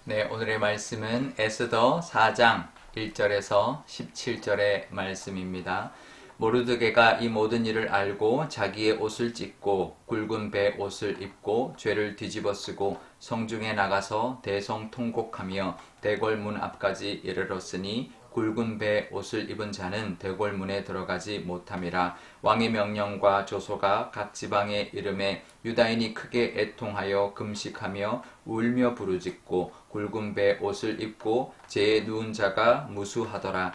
네, 오늘의 말씀은 에스더 4장 1절에서 17절의 말씀입니다. 모르드게가 이 모든 일을 알고 자기의 옷을 찢고 굵은 배 옷을 입고 죄를 뒤집어 쓰고 성중에 나가서 대성통곡하며 대궐 문 앞까지 이르렀으니 굵은 배 옷을 입은 자는 대궐 문에 들어가지 못함이라. 왕의 명령과 조소가 각 지방에 이름에 유다인이 크게 애통하여 금식하며 울며 부르짖고 굵은 배 옷을 입고 재에 누운 자가 무수하더라.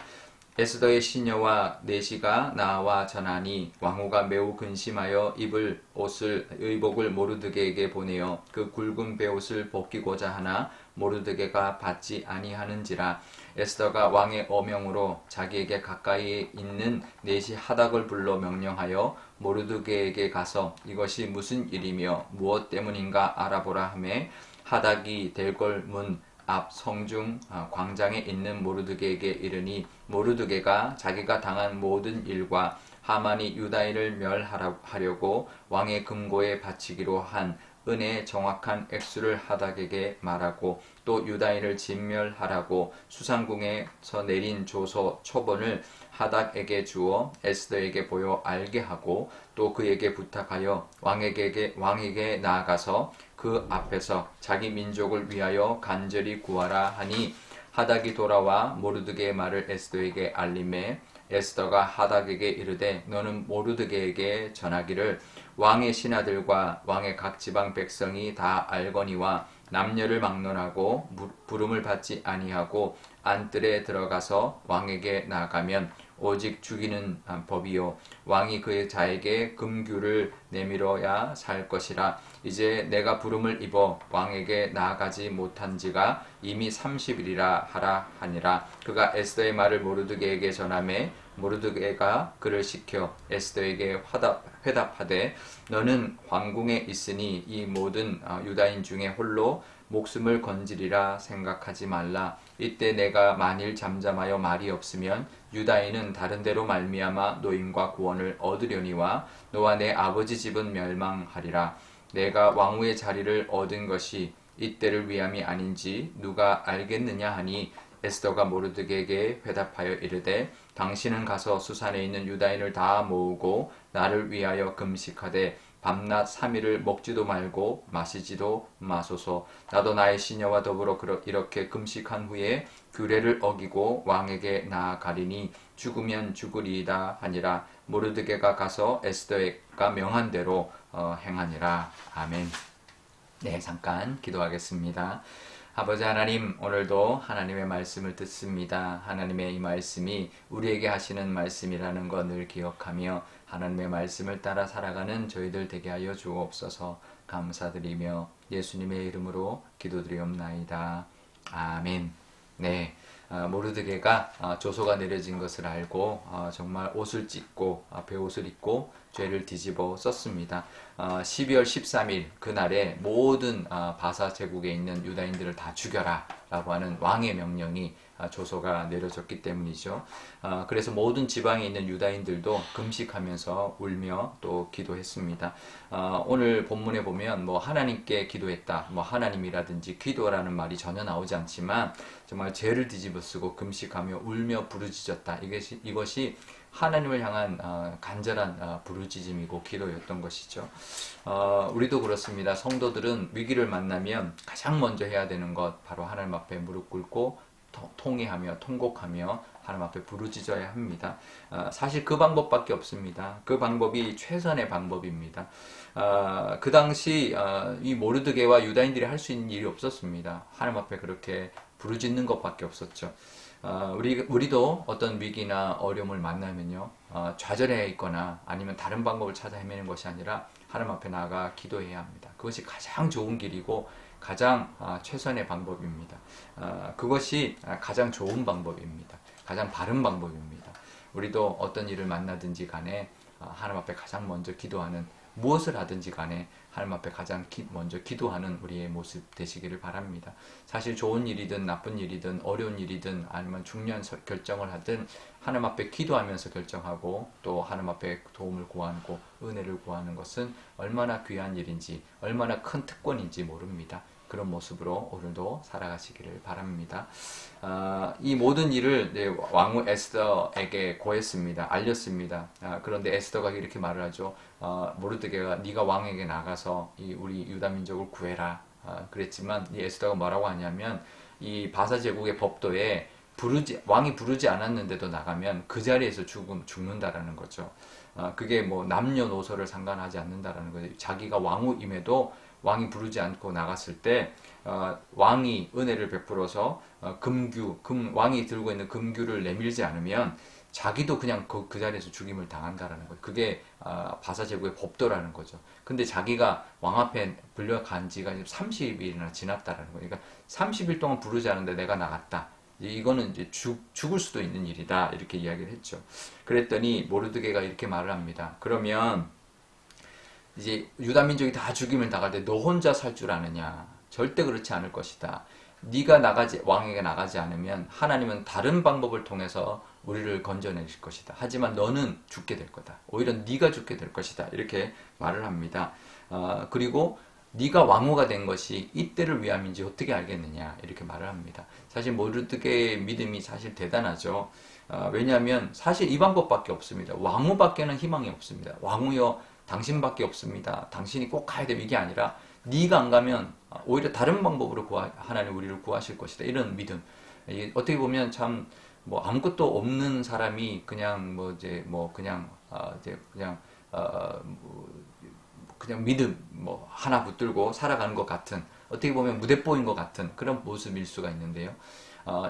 에스더의 시녀와 내시가 나와 전하니 왕후가 매우 근심하여 입을 옷을 의복을 모르드게에게 보내어 그 굵은 베옷을 벗기고자 하나 모르드게가 받지 아니하는지라. 에스더가 왕의 어명으로 자기에게 가까이 있는 내시 하닥을 불러 명령하여 모르드게에게 가서 이것이 무슨 일이며 무엇 때문인가 알아보라 하매 하닥이 대궐 문 앞 성중 광장에 있는 모르드게에게 이르니 모르드게가 자기가 당한 모든 일과 하만이 유다인을 멸하려고 왕의 금고에 바치기로 한 은혜의 정확한 액수를 하닥에게 말하고 또 유다인을 진멸하라고 수상궁에서 내린 조서 초본을 하닥에게 주어 에스더에게 보여 알게 하고 또 그에게 부탁하여 왕에게 나아가서 그 앞에서 자기 민족을 위하여 간절히 구하라 하니 하닥이 돌아와 모르드게의 말을 에스더에게 알림해 에스더가 하닥에게 이르되 너는 모르드게에게 전하기를 왕의 신하들과 왕의 각 지방 백성이 다 알거니와 남녀를 막론하고 부름을 받지 아니하고 안뜰에 들어가서 왕에게 나가면 오직 죽이는 법이요 왕이 그의 자에게 금규를 내밀어야 살 것이라. 이제 내가 부름을 입어 왕에게 나아가지 못한 지가 이미 30일이라 하라 하니라. 그가 에스더의 말을 모르드게에게 전하매 모르드게가 그를 시켜 에스더에게 회답하되 너는 황궁에 있으니 이 모든 유다인 중에 홀로 목숨을 건지리라 생각하지 말라. 이때 내가 만일 잠잠하여 말이 없으면 유다인은 다른 데로 말미암아 노임과 구원을 얻으려니와 너와 내 아버지 집은 멸망하리라. 내가 왕후의 자리를 얻은 것이 이때를 위함이 아닌지 누가 알겠느냐 하니 에스더가 모르드게에게 회답하여 이르되 당신은 가서 수산에 있는 유다인을 다 모으고 나를 위하여 금식하되 밤낮 3일을 먹지도 말고 마시지도 마소서. 나도 나의 시녀와 더불어 이렇게 금식한 후에 규례를 어기고 왕에게 나아가리니 죽으면 죽으리이다 하니라. 모르드게가 가서 에스더가 명한 대로 행하니라. 아멘. 네, 잠깐 기도하겠습니다. 아버지 하나님, 오늘도 하나님의 말씀을 듣습니다. 하나님의 이 말씀이 우리에게 하시는 말씀이라는 것 늘 기억하며 하나님의 말씀을 따라 살아가는 저희들 되게 하여 주옵소서. 감사드리며 예수님의 이름으로 기도드리옵나이다. 아멘. 네. 모르드게가 조소가 내려진 것을 알고 정말 옷을 찢고 베옷을 입고 죄를 뒤집어 썼습니다. 12월 13일 그날에 모든 바사 제국에 있는 유다인들을 다 죽여라 라고 하는 왕의 명령이 조소가 내려졌기 때문이죠. 그래서 모든 지방에 있는 유다인들도 금식하면서 울며 또 기도했습니다. 오늘 본문에 보면 뭐 하나님께 기도했다, 뭐 하나님이라든지 기도라는 말이 전혀 나오지 않지만 정말 죄를 뒤집어 쓰고 금식하며 울며 부르짖었다. 이것이 하나님을 향한 간절한 부르짖음이고 기도였던 것이죠. 우리도 그렇습니다. 성도들은 위기를 만나면 가장 먼저 해야 되는 것 바로 하나님 앞에 무릎 꿇고 통회하며 통곡하며 하나님 앞에 부르짖어야 합니다. 사실 그 방법밖에 없습니다. 그 방법이 최선의 방법입니다. 그 당시 이 모르드게와 유다인들이 할 수 있는 일이 없었습니다. 하나님 앞에 그렇게 부르짖는 것밖에 없었죠. 우리도 어떤 위기나 어려움을 만나면요, 좌절해 있거나 아니면 다른 방법을 찾아 헤매는 것이 아니라 하나님 앞에 나아가 기도해야 합니다. 그것이 가장 좋은 길이고 가장 최선의 방법입니다. 그것이 가장 좋은 방법입니다. 가장 바른 방법입니다. 우리도 어떤 일을 만나든지 간에 하나님 앞에 가장 먼저 기도하는, 무엇을 하든지 간에 하나님 앞에 가장 먼저 기도하는 우리의 모습 되시기를 바랍니다. 사실 좋은 일이든 나쁜 일이든 어려운 일이든 아니면 중요한 결정을 하든 하나님 앞에 기도하면서 결정하고 또 하나님 앞에 도움을 구하고 은혜를 구하는 것은 얼마나 귀한 일인지 얼마나 큰 특권인지 모릅니다. 그런 모습으로 오늘도 살아가시기를 바랍니다. 이 모든 일을 왕후 에스더에게 고했습니다. 알렸습니다. 그런데 에스더가 이렇게 말을 하죠. 모르드게가 네가 왕에게 나가서 우리 유다 민족을 구해라. 그랬지만 이 에스더가 뭐라고 하냐면 이 바사 제국의 법도에 왕이 부르지 않았는데도 나가면 그 자리에서 죽는다라는 거죠. 그게 뭐 남녀노소를 상관하지 않는다라는 거죠. 자기가 왕후임에도 왕이 부르지 않고 나갔을 때 왕이 은혜를 베풀어서 왕이 들고 있는 금규를 내밀지 않으면 자기도 그냥 그 자리에서 죽임을 당한다라는 거예요. 그게 바사 제국의 법도라는 거죠. 근데 자기가 왕 앞에 불려간 지가 30일이나 지났다라는 거예요. 그러니까 30일 동안 부르지 않은데 내가 나갔다. 이거는 이제 죽을 수도 있는 일이다. 이렇게 이야기를 했죠. 그랬더니 모르드게가 이렇게 말을 합니다. 그러면 이제 유다 민족이 다 죽임을 당할 때 너 혼자 살 줄 아느냐? 절대 그렇지 않을 것이다. 네가 왕에게 나가지 않으면 하나님은 다른 방법을 통해서 우리를 건져내실 것이다. 하지만 너는 죽게 될 거다. 오히려 네가 죽게 될 것이다. 이렇게 말을 합니다. 그리고 네가 왕후가 된 것이 이때를 위함인지 어떻게 알겠느냐 이렇게 말을 합니다. 사실 모르드게의 믿음이 사실 대단하죠. 왜냐하면 사실 이 방법밖에 없습니다. 왕후밖에는 희망이 없습니다. 왕후여 당신밖에 없습니다. 당신이 꼭 가야 되면 이게 아니라 네가 안 가면 오히려 다른 방법으로 하나님 우리를 구하실 것이다. 이런 믿음. 어떻게 보면 참 뭐 아무것도 없는 사람이 그냥 그냥 믿음 하나 붙들고 살아가는 것 같은, 어떻게 보면 무대뽀인 것 같은 그런 모습일 수가 있는데요.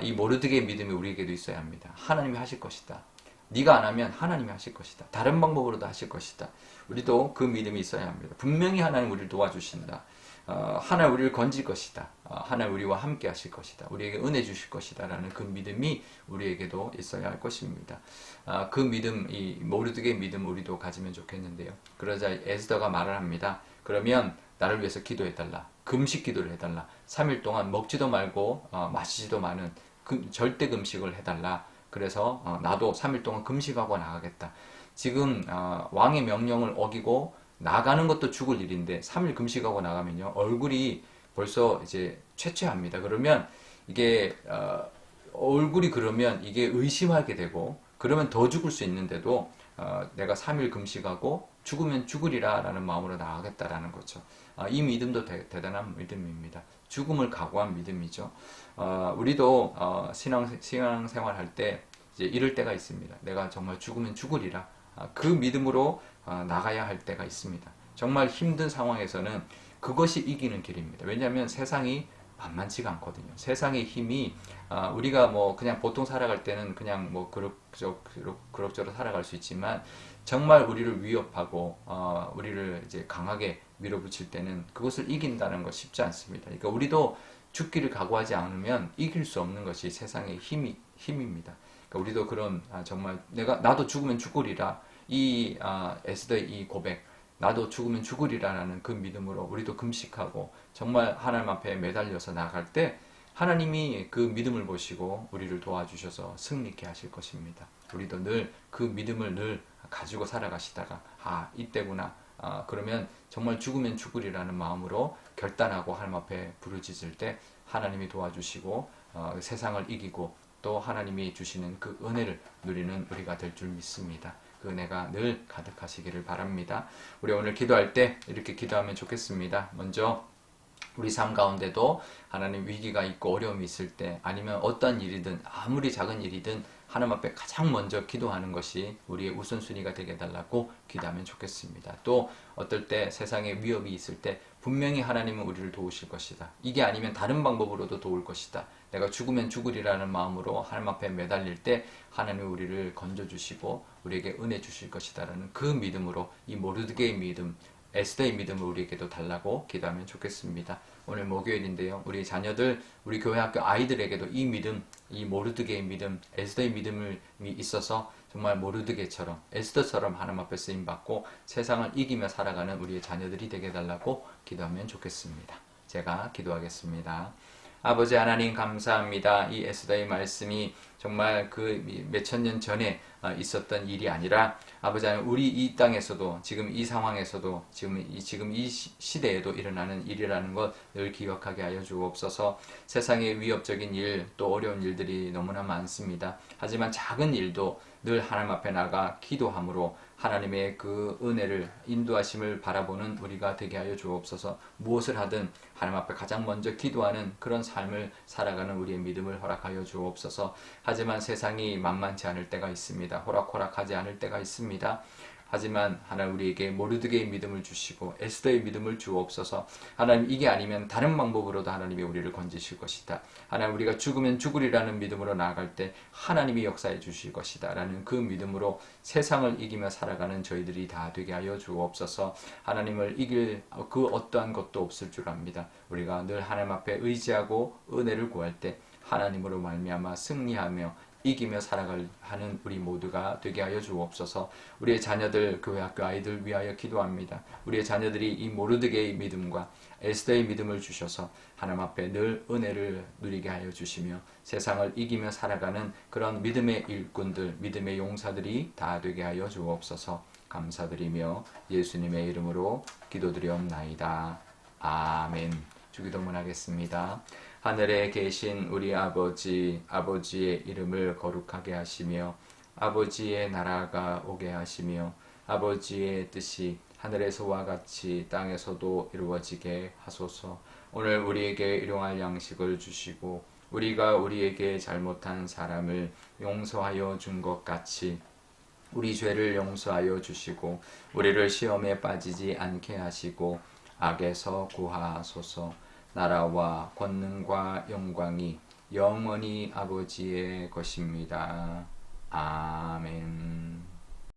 이 모르드게의 믿음이 우리에게도 있어야 합니다. 하나님이 하실 것이다. 네가 안 하면 하나님이 하실 것이다. 다른 방법으로도 하실 것이다. 우리도 그 믿음이 있어야 합니다. 분명히 하나님 우리를 도와주신다. 하나님 우리를 건질 것이다. 하나님 우리와 함께 하실 것이다. 우리에게 은혜 주실 것이다. 라는 그 믿음이 우리에게도 있어야 할 것입니다. 그 믿음, 이 모르드게의 믿음 우리도 가지면 좋겠는데요. 그러자 에스더가 말을 합니다. 그러면 나를 위해서 기도해달라. 금식 기도를 해달라. 3일 동안 먹지도 말고 마시지도 마는 절대 금식을 해달라. 그래서 나도 3일 동안 금식하고 나가겠다. 지금 왕의 명령을 어기고 나가는 것도 죽을 일인데 3일 금식하고 나가면요 얼굴이 벌써 이제 쇠퇴합니다. 그러면 이게 얼굴이 그러면 이게 의심하게 되고 그러면 더 죽을 수 있는데도 내가 3일 금식하고 죽으면 죽으리라 라는 마음으로 나가겠다라는 거죠. 이 믿음도 대단한 믿음입니다. 죽음을 각오한 믿음이죠. 우리도 신앙생활 할 때 이제 이럴 때가 있습니다. 내가 정말 죽으면 죽으리라. 그 믿음으로 나가야 할 때가 있습니다. 정말 힘든 상황에서는 그것이 이기는 길입니다. 왜냐하면 세상이 만만치가 않거든요. 세상의 힘이 우리가 뭐 그냥 보통 살아갈 때는 그냥 뭐 그럭저럭 살아갈 수 있지만 정말 우리를 위협하고 우리를 이제 강하게 밀어붙일 때는 그것을 이긴다는 것 쉽지 않습니다. 그러니까 우리도 죽기를 각오하지 않으면 이길 수 없는 것이 세상의 힘입니다. 그러니까 우리도 그런 정말 나도 죽으면 죽으리라 이 에스더의 이 고백, 나도 죽으면 죽으리라는 그 믿음으로 우리도 금식하고 정말 하나님 앞에 매달려서 나갈 때 하나님이 그 믿음을 보시고 우리를 도와주셔서 승리케 하실 것입니다. 우리도 늘 그 믿음을 늘 가지고 살아가시다가 이때구나. 그러면 정말 죽으면 죽으리라는 마음으로 결단하고 하나님 앞에 부르짖을 때 하나님이 도와주시고 세상을 이기고 또 하나님이 주시는 그 은혜를 누리는 우리가 될 줄 믿습니다. 그 은혜가 늘 가득하시기를 바랍니다. 우리 오늘 기도할 때 이렇게 기도하면 좋겠습니다. 먼저 우리 삶 가운데도 하나님 위기가 있고 어려움이 있을 때 아니면 어떤 일이든 아무리 작은 일이든 하나님 앞에 가장 먼저 기도하는 것이 우리의 우선순위가 되게 해달라고 기도하면 좋겠습니다. 또 어떨 때 세상에 위협이 있을 때 분명히 하나님은 우리를 도우실 것이다. 이게 아니면 다른 방법으로도 도울 것이다. 내가 죽으면 죽으리라는 마음으로 하나님 앞에 매달릴 때 하나님이 우리를 건져주시고 우리에게 은혜 주실 것이다라는 그 믿음으로 이 모르드게의 믿음, 에스더의 믿음을 우리에게도 달라고 기도하면 좋겠습니다. 오늘 목요일인데요. 우리 자녀들, 우리 교회 학교 아이들에게도 이 믿음, 이 모르드게의 믿음, 에스더의 믿음이 있어서 정말 모르드게처럼 에스더처럼 하나님 앞에 쓰임받고 세상을 이기며 살아가는 우리의 자녀들이 되게 해달라고 기도하면 좋겠습니다. 제가 기도하겠습니다. 아버지 하나님 감사합니다. 이 에스더의 말씀이 정말 그 몇천 년 전에 있었던 일이 아니라 아버지 하나님 우리 이 땅에서도 지금 이 상황에서도 지금 이 시대에도 일어나는 일이라는 것 늘 기억하게 하여 주옵소서. 세상에 위협적인 일 또 어려운 일들이 너무나 많습니다. 하지만 작은 일도 늘 하나님 앞에 나가 기도함으로 하나님의 그 은혜를 인도하심을 바라보는 우리가 되게 하여 주옵소서. 무엇을 하든 하나님 앞에 가장 먼저 기도하는 그런 삶을 살아가는 우리의 믿음을 허락하여 주옵소서. 하지만 세상이 만만치 않을 때가 있습니다. 호락호락하지 않을 때가 있습니다. 하지만 하나님 우리에게 모르드게의 믿음을 주시고 에스더의 믿음을 주옵소서. 하나님 이게 아니면 다른 방법으로도 하나님이 우리를 건지실 것이다. 하나님 우리가 죽으면 죽으리라는 믿음으로 나아갈 때 하나님이 역사해 주실 것이다 라는 그 믿음으로 세상을 이기며 살아가는 저희들이 다 되게 하여 주옵소서. 하나님을 이길 그 어떠한 것도 없을 줄 압니다. 우리가 늘 하나님 앞에 의지하고 은혜를 구할 때 하나님으로 말미암아 승리하며 이기며 살아가는 우리 모두가 되게 하여 주옵소서. 우리의 자녀들, 교회 학교 아이들 위하여 기도합니다. 우리의 자녀들이 이 모르드게의 믿음과 에스더의 믿음을 주셔서 하나님 앞에 늘 은혜를 누리게 하여 주시며 세상을 이기며 살아가는 그런 믿음의 일꾼들, 믿음의 용사들이 다 되게 하여 주옵소서. 감사드리며 예수님의 이름으로 기도드리옵나이다. 아멘. 주기도문 하겠습니다. 하늘에 계신 우리 아버지, 아버지의 이름을 거룩하게 하시며 아버지의 나라가 오게 하시며 아버지의 뜻이 하늘에서와 같이 땅에서도 이루어지게 하소서. 오늘 우리에게 일용할 양식을 주시고 우리가 우리에게 잘못한 사람을 용서하여 준 것 같이 우리 죄를 용서하여 주시고 우리를 시험에 빠지지 않게 하시고 악에서 구하소서. 나라와 권능과 영광이 영원히 아버지의 것입니다. 아멘.